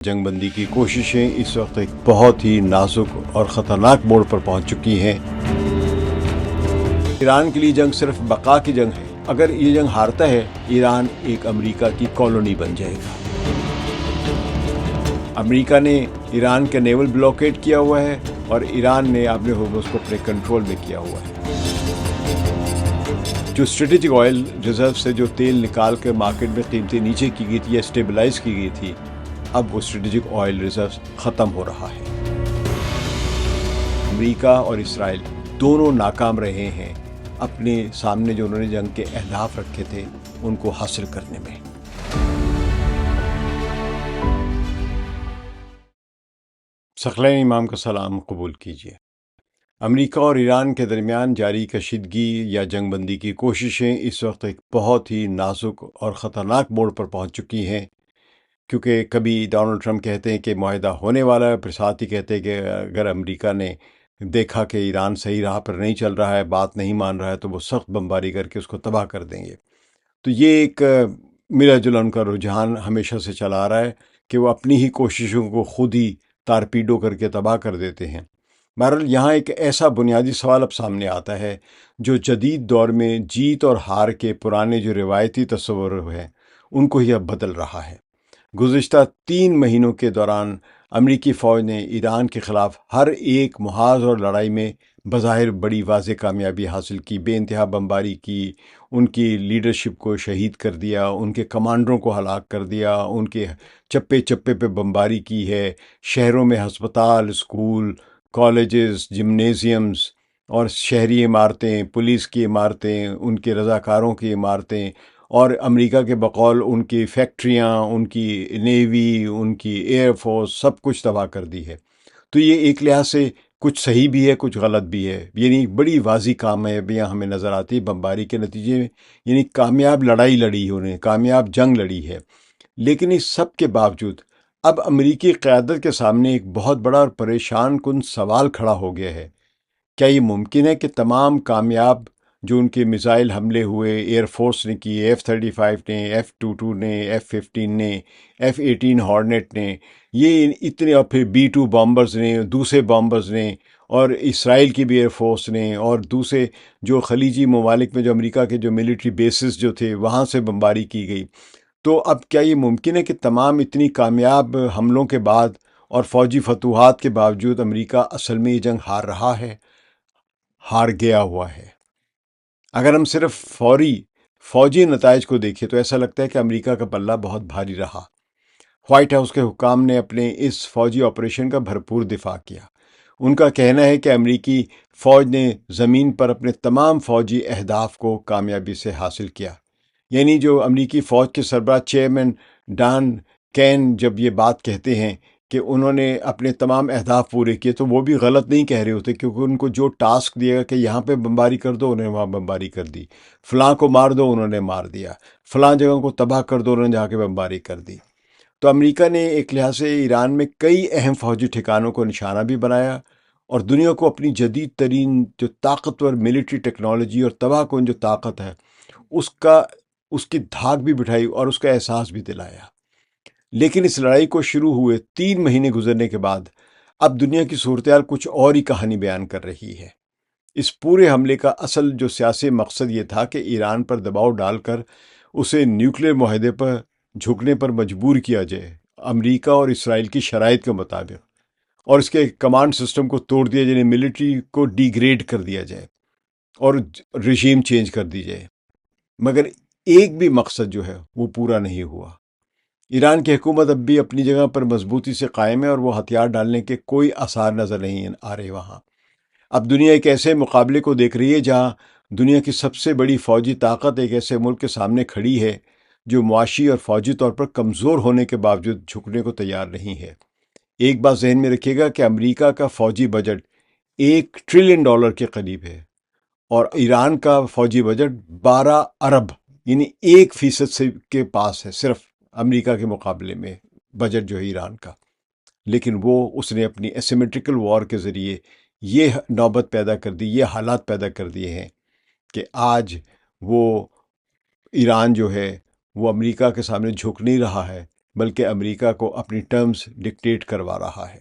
جنگ بندی کی کوششیں اس وقت ایک بہت ہی نازک اور خطرناک موڑ پر پہنچ چکی ہیں۔ ایران کے لیے جنگ صرف بقا کی جنگ ہے۔ اگر یہ جنگ ہارتا ہے، ایران ایک امریکہ کی کالونی بن جائے گا۔ امریکہ نے ایران کا نیول بلاکیڈ کیا ہوا ہے اور ایران نے اپنے ہورمز کو اپنے کنٹرول میں کیا ہوا ہے۔ جو اسٹریٹجک آئل ریزرو سے جو تیل نکال کے مارکیٹ میں قیمتیں نیچے کی گئی تھی یا اسٹیبلائز کی گئی تھی، اب وہ اسٹریٹجک آئل ریزرو ختم ہو رہا ہے۔ امریکہ اور اسرائیل دونوں ناکام رہے ہیں اپنے سامنے جو انہوں نے جنگ کے اہداف رکھے تھے ان کو حاصل کرنے میں۔ ثقلین امام کا سلام قبول کیجیے۔ امریکہ اور ایران کے درمیان جاری کشیدگی یا جنگ بندی کی کوششیں اس وقت ایک بہت ہی نازک اور خطرناک موڑ پر پہنچ چکی ہیں، کیونکہ کبھی ڈونلڈ ٹرمپ کہتے ہیں کہ معاہدہ ہونے والا ہے، پھر ساتھ ہی کہتے ہیں کہ اگر امریکہ نے دیکھا کہ ایران صحیح راہ پر نہیں چل رہا ہے، بات نہیں مان رہا ہے، تو وہ سخت بمباری کر کے اس کو تباہ کر دیں گے۔ تو یہ ایک ملا جلا ان کا رجحان ہمیشہ سے چلا آ رہا ہے کہ وہ اپنی ہی کوششوں کو خود ہی تارپیڈو کر کے تباہ کر دیتے ہیں۔ بہرحال یہاں ایک ایسا بنیادی سوال اب سامنے آتا ہے جو جدید دور میں جیت اور ہار کے پرانے جو روایتی تصور ہیں ان کو ہی اب بدل رہا ہے۔ گزشتہ 3 مہینوں کے دوران امریکی فوج نے ایران کے خلاف ہر ایک محاذ اور لڑائی میں بظاہر بڑی واضح کامیابی حاصل کی، بے انتہا بمباری کی، ان کی لیڈرشپ کو شہید کر دیا، ان کے کمانڈروں کو ہلاک کر دیا، ان کے چپے چپے پہ بمباری کی ہے، شہروں میں ہسپتال، اسکول، کالجز، جمنیزیمز اور شہری عمارتیں، پولیس کی عمارتیں، ان کے رضاکاروں کی عمارتیں اور امریکہ کے بقول ان کی فیکٹریاں، ان کی نیوی، ان کی ایئر فورس، سب کچھ تباہ کر دی ہے۔ تو یہ ایک لحاظ سے کچھ صحیح بھی ہے، کچھ غلط بھی ہے، یعنی بڑی واضح کامیابیاں ہمیں نظر آتی ہے بمباری کے نتیجے میں، یعنی کامیاب لڑائی لڑی ہے انہیں، کامیاب جنگ لڑی ہے۔ لیکن اس سب کے باوجود اب امریکی قیادت کے سامنے ایک بہت بڑا اور پریشان کن سوال کھڑا ہو گیا ہے۔ کیا یہ ممکن ہے کہ تمام کامیاب جو ان کے میزائل حملے ہوئے، ایئر فورس نے کیے، F-35 نے، F-22 نے، F-15 نے، F-18 ہارنیٹ نے، یہ اتنے، اور پھر B-2 بامبرز نے، دوسرے بامبرز نے، اور اسرائیل کی بھی ایئر فورس نے، اور دوسرے جو خلیجی ممالک میں جو امریکہ کے جو ملٹری بیسز جو تھے وہاں سے بمباری کی گئی، تو اب کیا یہ ممکن ہے کہ تمام اتنی کامیاب حملوں کے بعد اور فوجی فتوحات کے باوجود امریکہ اصل میں یہ جنگ ہار رہا ہے، ہار گیا ہوا ہے؟ اگر ہم صرف فوجی نتائج کو دیکھیں تو ایسا لگتا ہے کہ امریکہ کا پلہ بہت بھاری رہا۔ وائٹ ہاؤس کے حکام نے اپنے اس فوجی آپریشن کا بھرپور دفاع کیا۔ ان کا کہنا ہے کہ امریکی فوج نے زمین پر اپنے تمام فوجی اہداف کو کامیابی سے حاصل کیا۔ یعنی جو امریکی فوج کے سربراہ چیئرمین ڈان کین جب یہ بات کہتے ہیں کہ انہوں نے اپنے تمام اہداف پورے کیے، تو وہ بھی غلط نہیں کہہ رہے ہوتے، کیونکہ ان کو جو ٹاسک دیا گیا کہ یہاں پہ بمباری کر دو، انہوں نے وہاں بمباری کر دی، فلاں کو مار دو، انہوں نے مار دیا، فلاں جگہ کو تباہ کر دو، انہوں نے جا کے بمباری کر دی۔ تو امریکہ نے ایک لحاظ سے ایران میں کئی اہم فوجی ٹھکانوں کو نشانہ بھی بنایا اور دنیا کو اپنی جدید ترین جو طاقتور ملٹری ٹیکنالوجی اور تباہ کن جو طاقت ہے اس کی دھاک بھی بٹھائی اور اس کا احساس بھی دلایا۔ لیکن اس لڑائی کو شروع ہوئے 3 مہینے گزرنے کے بعد اب دنیا کی صورتحال کچھ اور ہی کہانی بیان کر رہی ہے۔ اس پورے حملے کا اصل جو سیاسی مقصد یہ تھا کہ ایران پر دباؤ ڈال کر اسے نیوکلیر معاہدے پر جھکنے پر مجبور کیا جائے، امریکہ اور اسرائیل کی شرائط کے مطابق، اور اس کے کمانڈ سسٹم کو توڑ دیا جائے، ملٹری کو ڈی گریڈ کر دیا جائے اور رژیم چینج کر دی جائے۔ مگر ایک بھی مقصد جو ہے وہ پورا نہیں ہوا۔ ایران کی حکومت اب بھی اپنی جگہ پر مضبوطی سے قائم ہے اور وہ ہتھیار ڈالنے کے کوئی آثار نظر نہیں آ رہے وہاں۔ اب دنیا ایک ایسے مقابلے کو دیکھ رہی ہے جہاں دنیا کی سب سے بڑی فوجی طاقت ایک ایسے ملک کے سامنے کھڑی ہے جو معاشی اور فوجی طور پر کمزور ہونے کے باوجود جھکنے کو تیار نہیں ہے۔ ایک بات ذہن میں رکھیے گا کہ امریکہ کا فوجی بجٹ $1 ٹریلین کے قریب ہے اور ایران کا فوجی بجٹ 12 ارب، یعنی 1% سے کے پاس ہے صرف امریکہ کے مقابلے میں بجٹ جو ہے ایران کا۔ لیکن اس نے اپنی ایسیمیٹرکل وار کے ذریعے یہ نوبت پیدا کر دی، یہ حالات پیدا کر دیے ہیں کہ آج وہ ایران جو ہے وہ امریکہ کے سامنے جھک نہیں رہا ہے، بلکہ امریکہ کو اپنی ٹرمز ڈکٹیٹ کروا رہا ہے۔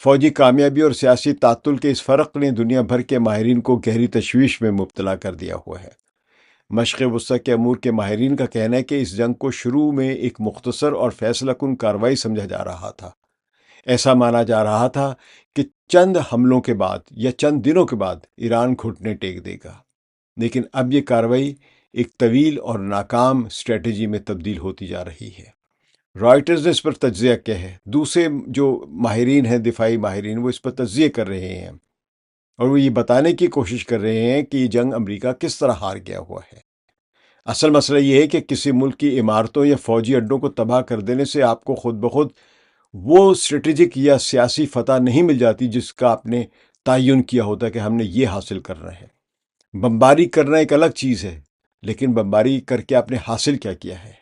فوجی کامیابی اور سیاسی تعطل کے اس فرق نے دنیا بھر کے ماہرین کو گہری تشویش میں مبتلا کر دیا ہوا ہے۔ مشرق وسطیٰ کے امور کے ماہرین کا کہنا ہے کہ اس جنگ کو شروع میں ایک مختصر اور فیصلہ کن کارروائی سمجھا جا رہا تھا۔ ایسا مانا جا رہا تھا کہ چند حملوں کے بعد یا چند دنوں کے بعد ایران گھٹنے ٹیک دے گا، لیکن اب یہ کارروائی ایک طویل اور ناکام اسٹریٹجی میں تبدیل ہوتی جا رہی ہے۔ رائٹرز نے اس پر تجزیہ کیا ہے، دوسرے جو ماہرین ہیں، دفاعی ماہرین، وہ اس پر تجزیہ کر رہے ہیں اور وہ یہ بتانے کی کوشش کر رہے ہیں کہ یہ جنگ امریکہ کس طرح ہار گیا ہوا ہے۔ اصل مسئلہ یہ ہے کہ کسی ملک کی عمارتوں یا فوجی اڈوں کو تباہ کر دینے سے آپ کو خود بخود وہ اسٹریٹجک یا سیاسی فتح نہیں مل جاتی جس کا آپ نے تعین کیا ہوتا کہ ہم نے یہ حاصل کرنا ہے۔ بمباری کرنا ایک الگ چیز ہے، لیکن بمباری کر کے آپ نے حاصل کیا کیا ہے؟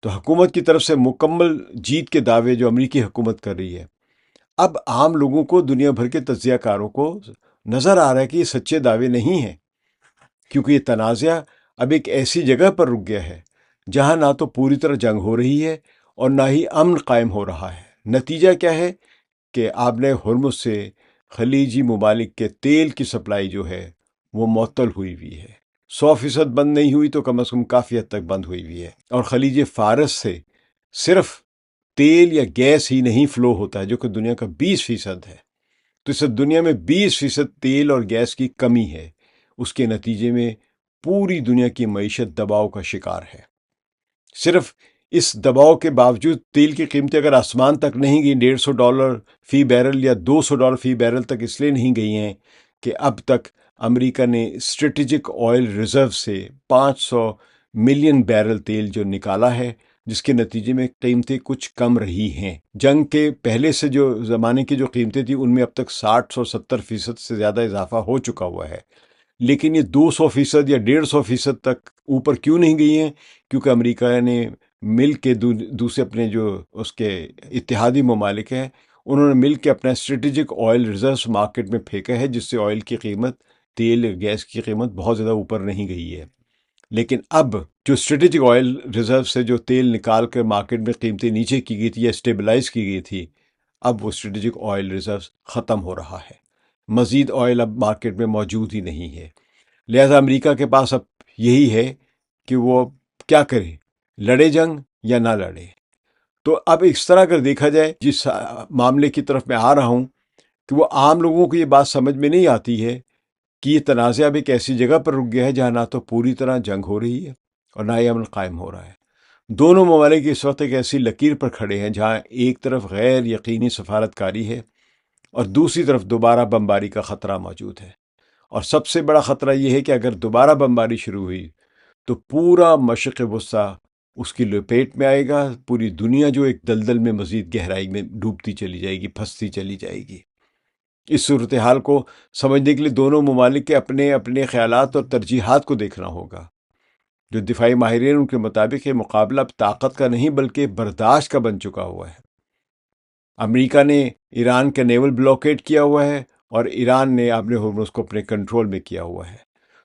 تو حکومت کی طرف سے مکمل جیت کے دعوے جو امریکی حکومت کر رہی ہے، اب عام لوگوں کو، دنیا بھر کے تجزیہ کاروں کو نظر آ رہا ہے کہ یہ سچے دعوے نہیں ہیں، کیونکہ یہ تنازع اب ایک ایسی جگہ پر رک گیا ہے جہاں نہ تو پوری طرح جنگ ہو رہی ہے اور نہ ہی امن قائم ہو رہا ہے۔ نتیجہ کیا ہے کہ آبِ ہرمز سے خلیجی ممالک کے تیل کی سپلائی جو ہے وہ معطل ہوئی ہے۔ 100% بند نہیں ہوئی تو کم از کم کافی حد تک بند ہوئی ہے، اور خلیج فارس سے صرف تیل یا گیس ہی نہیں فلو ہوتا ہے جو کہ دنیا کا 20% ہے۔ تو اس دنیا میں 20% تیل اور گیس کی کمی ہے۔ اس کے نتیجے میں پوری دنیا کی معیشت دباؤ کا شکار ہے۔ صرف اس دباؤ کے باوجود تیل کی قیمتیں اگر آسمان تک نہیں گئی، $150 فی بیرل یا $200 فی بیرل تک اس لیے نہیں گئی ہیں کہ اب تک امریکہ نے اسٹریٹجک آئل ریزرو سے 500 ملین بیرل تیل جو نکالا ہے، جس کے نتیجے میں قیمتیں کچھ کم رہی ہیں۔ جنگ کے پہلے سے جو زمانے کی جو قیمتیں تھیں ان میں اب تک 60-70% سے زیادہ اضافہ ہو چکا ہوا ہے، لیکن یہ 200% یا 150% تک اوپر کیوں نہیں گئی ہیں؟ کیونکہ امریکہ نے مل کے دوسرے اپنے جو اس کے اتحادی ممالک ہیں، انہوں نے مل کے اپنا اسٹریٹجک آئل ریزروز مارکیٹ میں پھینکا ہے، جس سے آئل کی قیمت، تیل گیس کی قیمت بہت زیادہ اوپر نہیں گئی ہے۔ لیکن اب جو اسٹریٹجک آئل ریزرو سے جو تیل نکال کر مارکیٹ میں قیمتیں نیچے کی گئی تھی یا اسٹیبلائز کی گئی تھی، اب وہ اسٹریٹجک آئل ریزرو ختم ہو رہا ہے۔ مزید آئل اب مارکیٹ میں موجود ہی نہیں ہے۔ لہذا امریکہ کے پاس اب یہی ہے کہ وہ کیا کرے، لڑے جنگ یا نہ لڑے۔ تو اب اس طرح اگر دیکھا جائے، جس معاملے کی طرف میں آ رہا ہوں، کہ وہ عام لوگوں کو یہ بات سمجھ میں نہیں آتی ہے کہ یہ تنازع اب ایک ایسی جگہ پر رک گیا ہے جہاں نہ تو پوری طرح جنگ ہو رہی ہے اور نہ ہی امن قائم ہو رہا ہے۔ دونوں ممالک اس وقت ایک ایسی لکیر پر کھڑے ہیں جہاں ایک طرف غیر یقینی سفارتکاری ہے اور دوسری طرف دوبارہ بمباری کا خطرہ موجود ہے۔ اور سب سے بڑا خطرہ یہ ہے کہ اگر دوبارہ بمباری شروع ہوئی تو پورا مشرق وسطیٰ اس کی لپیٹ میں آئے گا، پوری دنیا جو ایک دلدل میں مزید گہرائی میں ڈوبتی چلی جائے گی، پھنستی چلی جائے گی۔ اس صورتحال کو سمجھنے کے لیے دونوں ممالک کے اپنے اپنے خیالات اور ترجیحات کو دیکھنا ہوگا۔ جو دفاعی ماہرین ان کے مطابق یہ مقابلہ اب طاقت کا نہیں بلکہ برداشت کا بن چکا ہوا ہے۔ امریکہ نے ایران کا نیول بلاکیڈ کیا ہوا ہے اور ایران نے آبِ ہرمز کو اپنے کنٹرول میں کیا ہوا ہے۔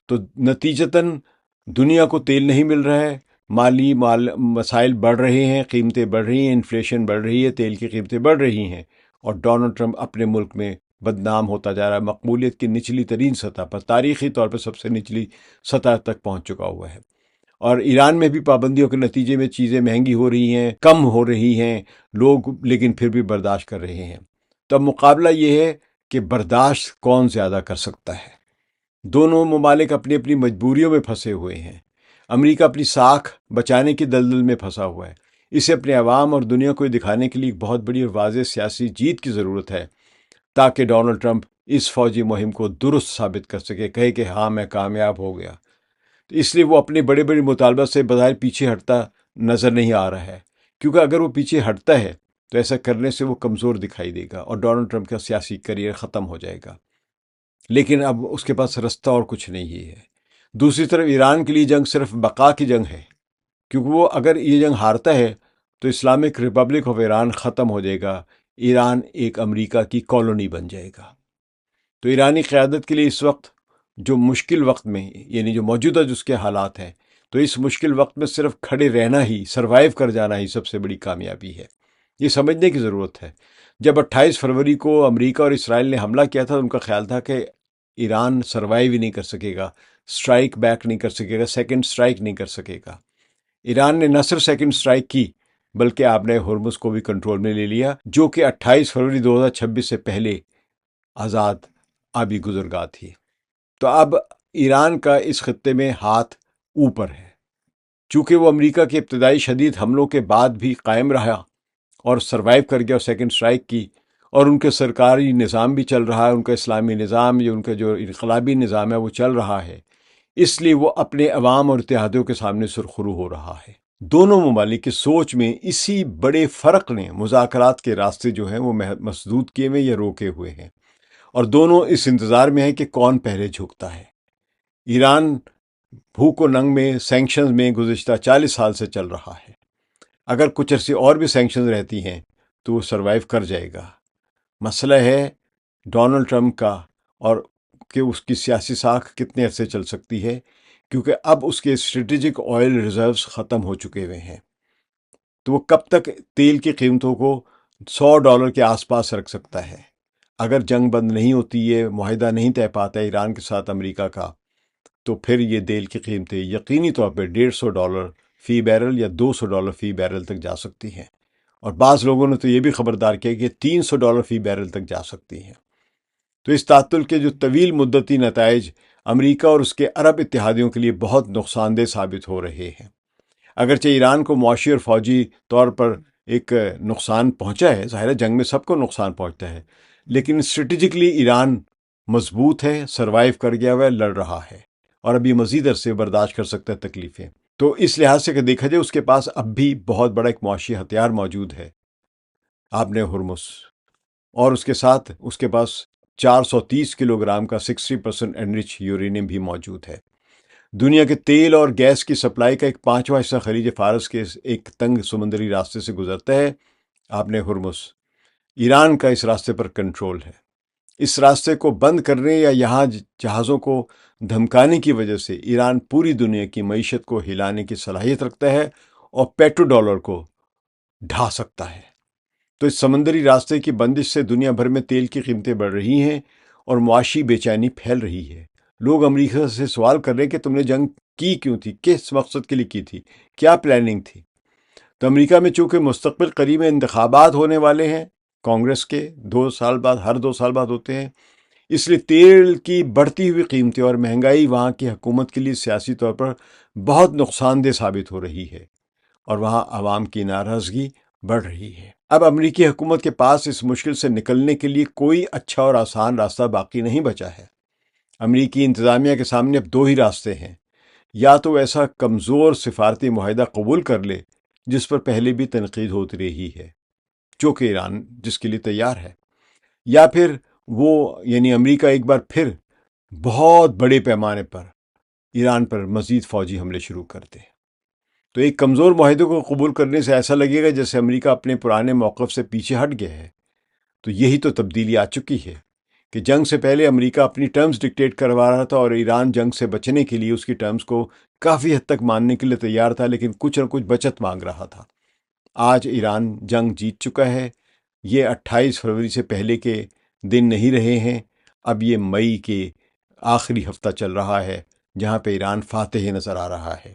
تو نتیجتاً دنیا کو تیل نہیں مل رہا ہے، مالی مسائل بڑھ رہے ہیں، قیمتیں بڑھ رہی ہیں، انفلیشن بڑھ رہی ہے، تیل کی قیمتیں بڑھ رہی ہیں، اور ڈونلڈ ٹرمپ اپنے ملک میں بدنام ہوتا جا رہا ہے، مقبولیت کی نچلی ترین سطح پر، تاریخی طور پر سب سے نچلی سطح تک پہنچ چکا ہوا ہے۔ اور ایران میں بھی پابندیوں کے نتیجے میں چیزیں مہنگی ہو رہی ہیں، کم ہو رہی ہیں، لوگ لیکن پھر بھی برداشت کر رہے ہیں۔ تو اب مقابلہ یہ ہے کہ برداشت کون زیادہ کر سکتا ہے۔ دونوں ممالک اپنی اپنی مجبوریوں میں پھنسے ہوئے ہیں۔ امریکہ اپنی ساکھ بچانے کی دلدل میں پھنسا ہوا ہے۔ اسے اپنے عوام اور دنیا کو دکھانے کے لیے ایک بہت بڑی اور واضح سیاسی جیت کی ضرورت ہے تاکہ ڈونلڈ ٹرمپ اس فوجی مہم کو درست ثابت کر سکے، کہے کہ ہاں میں کامیاب ہو گیا۔ تو اس لیے وہ اپنے بڑے بڑے مطالبات سے بظاہر پیچھے ہٹتا نظر نہیں آ رہا ہے، کیونکہ اگر وہ پیچھے ہٹتا ہے تو ایسا کرنے سے وہ کمزور دکھائی دے گا اور ڈونلڈ ٹرمپ کا سیاسی کریئر ختم ہو جائے گا۔ لیکن اب اس کے پاس رستہ اور کچھ نہیں ہی ہے۔ دوسری طرف ایران کے لیے جنگ صرف بقا کی جنگ ہے، کیونکہ وہ اگر یہ جنگ ہارتا ہے تو اسلامک ریپبلک آف ایران ختم ہو جائے گا، ایران ایک امریکہ کی کالونی بن جائے گا۔ تو ایرانی قیادت کے لیے اس وقت جو مشکل وقت میں، یعنی جو موجودہ جس کے حالات ہیں، تو اس مشکل وقت میں صرف کھڑے رہنا ہی، سروائیو کر جانا ہی سب سے بڑی کامیابی ہے۔ یہ سمجھنے کی ضرورت ہے۔ جب 28 فروری کو امریکہ اور اسرائیل نے حملہ کیا تھا، ان کا خیال تھا کہ ایران سروائیو ہی نہیں کر سکے گا، سٹرائک بیک نہیں کر سکے گا، سیکنڈ سٹرائک نہیں کر سکے گا۔ ایران نے نہ صرف سیکنڈ سٹرائک کی بلکہ آپ نے ہرمز کو بھی کنٹرول میں لے لیا، جو کہ 28 فروری 2026 سے پہلے آزاد آبی گزرگاہ تھی۔ تو اب ایران کا اس خطے میں ہاتھ اوپر ہے، چونکہ وہ امریکہ کے ابتدائی شدید حملوں کے بعد بھی قائم رہا اور سروائیو کر گیا اور سیکنڈ سٹرائک کی، اور ان کے سرکاری نظام بھی چل رہا ہے، ان کا اسلامی نظام یا ان کا جو انقلابی نظام ہے وہ چل رہا ہے، اس لیے وہ اپنے عوام اور اتحادیوں کے سامنے سرخرو ہو رہا ہے۔ دونوں ممالک کی سوچ میں اسی بڑے فرق نے مذاکرات کے راستے جو ہیں وہ مسدود کیے ہوئے یا روکے ہوئے ہیں، اور دونوں اس انتظار میں ہیں کہ کون پہلے جھکتا ہے۔ ایران بھوک و ننگ میں سینکشنز میں گزشتہ 40 سال سے چل رہا ہے۔ اگر کچھ عرصے اور بھی سینکشنز رہتی ہیں تو وہ سروائیو کر جائے گا۔ مسئلہ ہے ڈونلڈ ٹرمپ کا، اور کہ اس کی سیاسی ساکھ کتنے عرصے چل سکتی ہے، کیونکہ اب اس کے اسٹریٹجک آئل ریزروز ختم ہو چکے ہوئے ہیں۔ تو وہ کب تک تیل کی قیمتوں کو $100 کے آس پاس رکھ سکتا ہے؟ اگر جنگ بند نہیں ہوتی ہے، معاہدہ نہیں طے پاتا ہے ایران کے ساتھ امریکہ کا، تو پھر یہ تیل کی قیمتیں یقینی طور پہ $150 فی بیرل یا $200 فی بیرل تک جا سکتی ہیں، اور بعض لوگوں نے تو یہ بھی خبردار کیا کہ $300 فی بیرل تک جا سکتی ہیں۔ تو اس تعطل کے جو طویل مدتی نتائج امریکہ اور اس کے عرب اتحادیوں کے لیے بہت نقصان دہ ثابت ہو رہے ہیں۔ اگرچہ ایران کو معاشی اور فوجی طور پر ایک نقصان پہنچا ہے، ظاہر ہے جنگ میں سب کو نقصان پہنچتا ہے، لیکن اسٹریٹجکلی ایران مضبوط ہے، سروائیو کر گیا ہوا ہے، لڑ رہا ہے، اور ابھی مزید عرصے برداشت کر سکتا ہے تکلیفیں۔ تو اس لحاظ سے کہ دیکھا جائے اس کے پاس اب بھی بہت بڑا ایک معاشی ہتھیار موجود ہے، آبن ہرمز، اور اس کے ساتھ اس کے پاس 430 کلو گرام کا 60% انرچ یورینیم بھی موجود ہے۔ دنیا کے تیل اور گیس کی سپلائی کا ایک 5واں حصہ خلیج فارس کے ایک تنگ سمندری راستے سے گزرتا ہے، آبن ہرمز۔ ایران کا اس راستے پر کنٹرول ہے۔ اس راستے کو بند کرنے یا یہاں جہازوں کو دھمکانے کی وجہ سے ایران پوری دنیا کی معیشت کو ہلانے کی صلاحیت رکھتا ہے اور پیٹرو ڈالر کو ڈھا سکتا ہے۔ تو اس سمندری راستے کی بندش سے دنیا بھر میں تیل کی قیمتیں بڑھ رہی ہیں اور معاشی بے چینی پھیل رہی ہے۔ لوگ امریکہ سے سوال کر رہے ہیں کہ تم نے جنگ کی کیوں تھی، کس مقصد کے لیے کی تھی، کیا پلاننگ تھی؟ تو امریکہ میں چونکہ مستقبل قریب میں انتخابات ہونے والے ہیں کانگریس کے، 2 سال بعد، ہر 2 سال بعد ہوتے ہیں، اس لیے تیل کی بڑھتی ہوئی قیمتیں اور مہنگائی وہاں کی حکومت کے لیے سیاسی طور پر بہت نقصان دہ ثابت ہو رہی ہے، اور وہاں عوام کی ناراضگی بڑھ رہی ہے۔ اب امریکی حکومت کے پاس اس مشکل سے نکلنے کے لیے کوئی اچھا اور آسان راستہ باقی نہیں بچا ہے۔ امریکی انتظامیہ کے سامنے اب 2 ہی راستے ہیں، یا تو ایسا کمزور سفارتی معاہدہ قبول کر لے جس پر پہلے بھی تنقید ہوتی رہی ہے، جو کہ ایران جس کے لیے تیار ہے، یا پھر وہ یعنی امریکہ ایک بار پھر بہت بڑے پیمانے پر ایران پر مزید فوجی حملے شروع کر دے۔ تو ایک کمزور معاہدے کو قبول کرنے سے ایسا لگے گا جیسے امریکہ اپنے پرانے موقف سے پیچھے ہٹ گیا ہے۔ تو یہی تو تبدیلی آ چکی ہے کہ جنگ سے پہلے امریکہ اپنی ٹرمز ڈکٹیٹ کروا رہا تھا، اور ایران جنگ سے بچنے کے لیے اس کی ٹرمز کو کافی حد تک ماننے کے لیے تیار تھا، لیکن کچھ نہ کچھ بچت مانگ رہا تھا۔ آج ایران جنگ جیت چکا ہے۔ یہ 28 فروری سے پہلے کے دن نہیں رہے ہیں، اب یہ مئی کے آخری ہفتہ چل رہا ہے جہاں پہ ایران فاتح نظر آ رہا ہے۔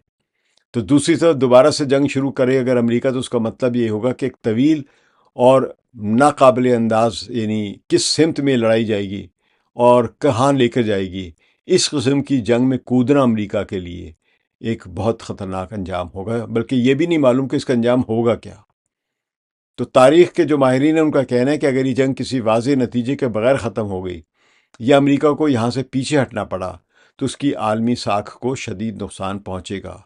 تو دوسری طرف دوبارہ سے جنگ شروع کرے اگر امریکہ، تو اس کا مطلب یہ ہوگا کہ ایک طویل اور ناقابل انداز، یعنی کس سمت میں لڑائی جائے گی اور کہاں لے کر جائے گی، اس قسم کی جنگ میں کودنا امریکہ کے لیے ایک بہت خطرناک انجام ہوگا، بلکہ یہ بھی نہیں معلوم کہ اس کا انجام ہوگا کیا۔ تو تاریخ کے جو ماہرین ہیں ان کا کہنا ہے کہ اگر یہ جنگ کسی واضح نتیجے کے بغیر ختم ہو گئی یا امریکہ کو یہاں سے پیچھے ہٹنا پڑا تو اس کی عالمی ساکھ کو شدید نقصان پہنچے گا،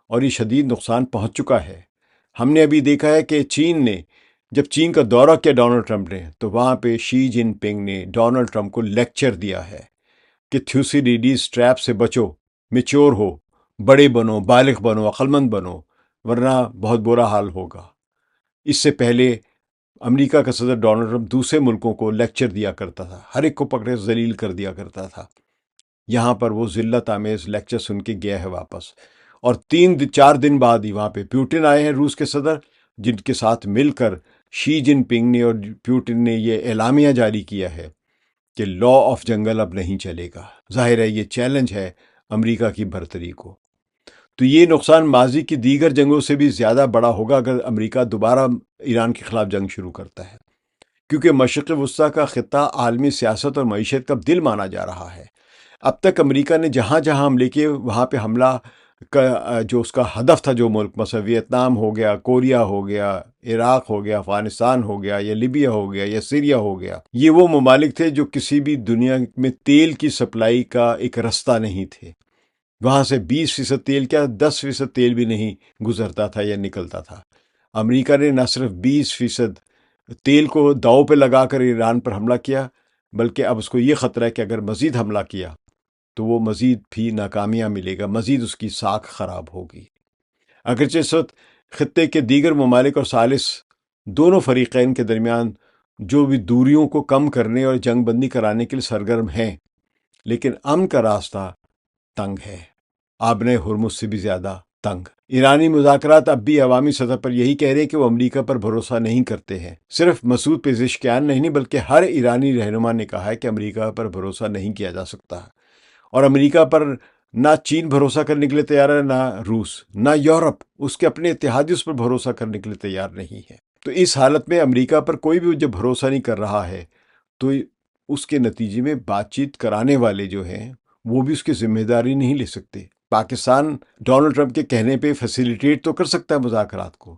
اور یہ شدید نقصان پہنچ چکا ہے۔ ہم نے ابھی دیکھا ہے کہ جب چین کا دورہ کیا ڈونلڈ ٹرمپ نے، تو وہاں پہ شی جن پنگ نے ڈونلڈ ٹرمپ کو لیکچر دیا ہے کہ تھیوسیڈیڈیز ٹریپ سے بچو، میچور ہو، بڑے بنو، بالغ بنو، عقل مند بنو، ورنہ بہت برا حال ہوگا۔ اس سے پہلے امریکہ کا صدر ڈونلڈ ٹرمپ دوسرے ملکوں کو لیکچر دیا کرتا تھا، ہر ایک کو پکڑے ذلیل کر دیا کرتا تھا۔ یہاں پر وہ ذلت آمیز لیکچر سن کے گیا ہے واپس، اور 4 دن بعد ہی وہاں پہ پیوٹن آئے ہیں، روس کے صدر، جن کے ساتھ مل کر شی جن پنگ نے اور پیوٹن نے یہ اعلامیہ جاری کیا ہے کہ لا آف جنگل اب نہیں چلے گا۔ ظاہر ہے یہ چیلنج ہے امریکہ کی برتری کو۔ تو یہ نقصان ماضی کی دیگر جنگوں سے بھی زیادہ بڑا ہوگا اگر امریکہ دوبارہ ایران کے خلاف جنگ شروع کرتا ہے، کیونکہ مشرق وسطیٰ کا خطہ عالمی سیاست اور معیشت کا دل مانا جا رہا ہے۔ اب تک امریکہ نے جہاں جہاں حملے کیے وہاں پہ حملہ کا جو اس کا ہدف تھا، جو ملک مثلا ویتنام ہو گیا، کوریا ہو گیا، عراق ہو گیا، افغانستان ہو گیا، یا لیبیا ہو گیا، یا سیریا ہو گیا، یہ وہ ممالک تھے جو کسی بھی دنیا میں تیل کی سپلائی کا ایک رستہ نہیں تھے۔ وہاں سے 20% تیل، کیا 10% تیل بھی نہیں گزرتا تھا یا نکلتا تھا۔ امریکہ نے نہ صرف 20% تیل کو داؤ پہ لگا کر ایران پر حملہ کیا، بلکہ اب اس کو یہ خطرہ ہے کہ اگر مزید حملہ کیا تو وہ مزید بھی ناکامیاں ملے گا، مزید اس کی ساکھ خراب ہوگی۔ اگرچہ اس وقت خطے کے دیگر ممالک اور ثالث دونوں فریقین کے درمیان جو بھی دوریوں کو کم کرنے اور جنگ بندی کرانے کے لیے سرگرم ہیں، لیکن امن کا راستہ تنگ ہے، آبِ ہرمز سے بھی زیادہ تنگ۔ ایرانی مذاکرات اب بھی عوامی سطح پر یہی کہہ رہے ہیں کہ وہ امریکہ پر بھروسہ نہیں کرتے ہیں۔ صرف مسعود پزشکیان نہیں بلکہ ہر ایرانی رہنما نے کہا ہے کہ امریکہ پر بھروسہ نہیں کیا جا سکتا، اور امریکہ پر نہ چین بھروسہ کرنے کے لیے تیار ہے، نہ روس، نہ یورپ، اس کے اپنے اتحادی اس پر بھروسہ کرنے کے لیے تیار نہیں ہے۔ تو اس حالت میں امریکہ پر کوئی بھی جب بھروسہ نہیں کر رہا ہے تو اس کے نتیجے میں بات چیت کرانے والے جو ہیں وہ بھی اس کی ذمہ داری نہیں لے سکتے۔ پاکستان ڈونلڈ ٹرمپ کے کہنے پہ فیسیلیٹیٹ تو کر سکتا ہے مذاکرات کو،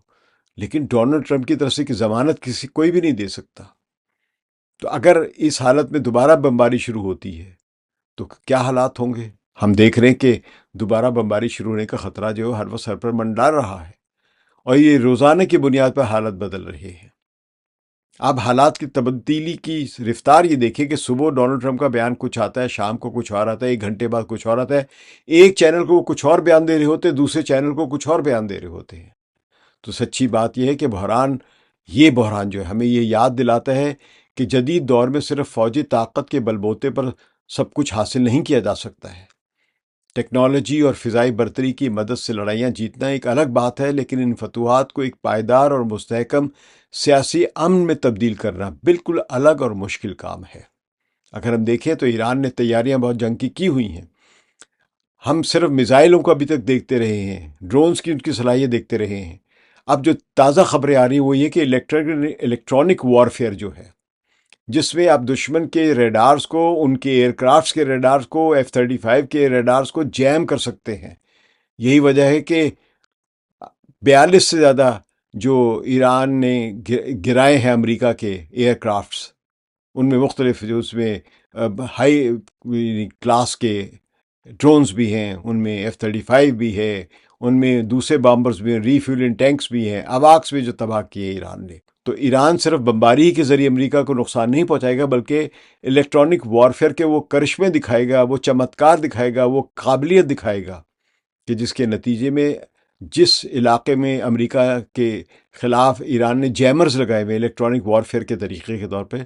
لیکن ڈونلڈ ٹرمپ کی طرف سے کی ضمانت کوئی بھی نہیں دے سکتا۔ تو اگر اس حالت میں دوبارہ بمباری شروع ہوتی ہے تو کیا حالات ہوں گے؟ ہم دیکھ رہے ہیں کہ دوبارہ بمباری شروع ہونے کا خطرہ جو ہر وقت سر پر منڈلا رہا ہے، اور یہ روزانہ کی بنیاد پر حالت بدل رہی ہے۔ اب حالات کی تبدیلی کی رفتار یہ دیکھیں کہ صبح ڈونلڈ ٹرمپ کا بیان کچھ آتا ہے، شام کو کچھ اور آتا ہے، 1 گھنٹے بعد کچھ اور آتا ہے، ایک چینل کو وہ کچھ اور بیان دے رہے ہوتے ہیں، دوسرے چینل کو کچھ اور بیان دے رہے ہوتے ہیں۔ تو سچی بات یہ ہے کہ یہ بحران جو ہے ہمیں یہ یاد دلاتا ہے کہ جدید دور میں صرف فوجی طاقت کے بل بوتے پر سب کچھ حاصل نہیں کیا جا سکتا ہے۔ ٹیکنالوجی اور فضائی برتری کی مدد سے لڑائیاں جیتنا ایک الگ بات ہے، لیکن ان فتوحات کو ایک پائیدار اور مستحکم سیاسی امن میں تبدیل کرنا بالکل الگ اور مشکل کام ہے۔ اگر ہم دیکھیں تو ایران نے تیاریاں بہت جنگ کی ہوئی ہیں۔ ہم صرف میزائلوں کو ابھی تک دیکھتے رہے ہیں، ڈرونز کی ان کی صلاحیت دیکھتے رہے ہیں۔ اب جو تازہ خبریں آ رہی ہیں وہ یہ کہ الیکٹرانک وارفیئر جو ہے، جس میں آپ دشمن کے ریڈارز کو، ان کے ایئر کرافٹس کے ریڈارز کو، F-35 کے ریڈارز کو جیم کر سکتے ہیں۔ یہی وجہ ہے کہ 42 سے زیادہ جو ایران نے گرائے ہیں امریکہ کے ایئر کرافٹس، ان میں مختلف جو اس میں ہائی کلاس کے ڈرونز بھی ہیں، ان میں F-35 بھی ہے، ان میں دوسرے بامبرز بھی ہیں، ری فیولنگ ٹینکس بھی ہیں، اواکس بھی جو تباہ کیے ایران نے۔ تو ایران صرف بمباری کے ذریعے امریکہ کو نقصان نہیں پہنچائے گا، بلکہ الیکٹرانک وارفیئر کے وہ کرشمے دکھائے گا، وہ چمتکار دکھائے گا، وہ قابلیت دکھائے گا کہ جس کے نتیجے میں جس علاقے میں امریکہ کے خلاف ایران نے جیمرز لگائے ہوئے الیکٹرانک وارفیئر کے طریقے کے طور پہ،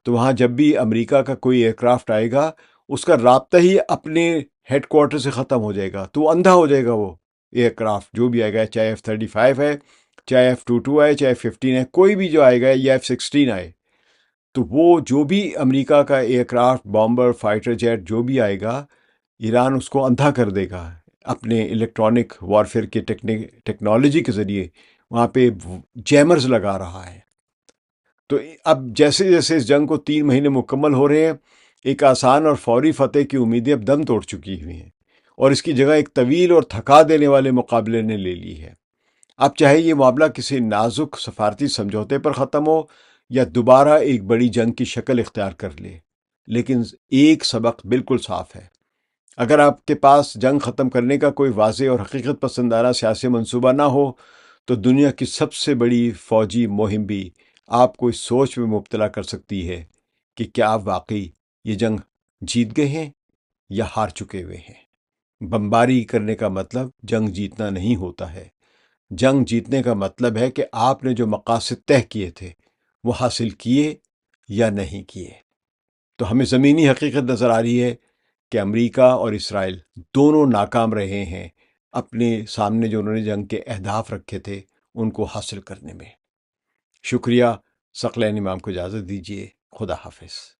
تو وہاں جب بھی امریکہ کا کوئی ایئر کرافٹ آئے گا اس کا رابطہ ہی اپنے ہیڈ کوارٹر سے ختم ہو جائے گا، تو وہ اندھا ہو جائے گا۔ وہ ایئر کرافٹ جو بھی آئے گا، چاہے F-35 ہے، چاہے F-22 آئے، چاہے F-15 ہے، کوئی بھی جو آئے گا، یا F-16 آئے، تو وہ جو بھی امریکہ کا aircraft, bomber, fighter jet جو بھی آئے گا، ایران اس کو اندھا کر دے گا اپنے الیکٹرانک وارفیئر کے ٹیکنالوجی کے ذریعے۔ وہاں پہ جیمرز لگا رہا ہے۔ تو اب جیسے جیسے اس جنگ کو 3 مہینے مکمل ہو رہے ہیں، ایک آسان اور فوری فتح کی امیدیں اب دم توڑ چکی ہوئی ہیں، اور اس کی جگہ ایک طویل اور تھکا دینے والے مقابلے نے لے لی ہے۔ اب چاہے یہ معاملہ کسی نازک سفارتی سمجھوتے پر ختم ہو یا دوبارہ ایک بڑی جنگ کی شکل اختیار کر لے، لیکن ایک سبق بالکل صاف ہے: اگر آپ کے پاس جنگ ختم کرنے کا کوئی واضح اور حقیقت پسندانہ سیاسی منصوبہ نہ ہو تو دنیا کی سب سے بڑی فوجی مہم بھی آپ کو اس سوچ میں مبتلا کر سکتی ہے کہ کیا آپ واقعی یہ جنگ جیت گئے ہیں یا ہار چکے ہوئے ہیں۔ بمباری کرنے کا مطلب جنگ جیتنا نہیں ہوتا ہے۔ جنگ جیتنے کا مطلب ہے کہ آپ نے جو مقاصد طے کیے تھے وہ حاصل کیے یا نہیں کیے۔ تو ہمیں زمینی حقیقت نظر آ رہی ہے کہ امریکہ اور اسرائیل دونوں ناکام رہے ہیں اپنے سامنے جو انہوں نے جنگ کے اہداف رکھے تھے ان کو حاصل کرنے میں۔ شکریہ۔ ثقلین امام کو اجازت دیجیے۔ خدا حافظ۔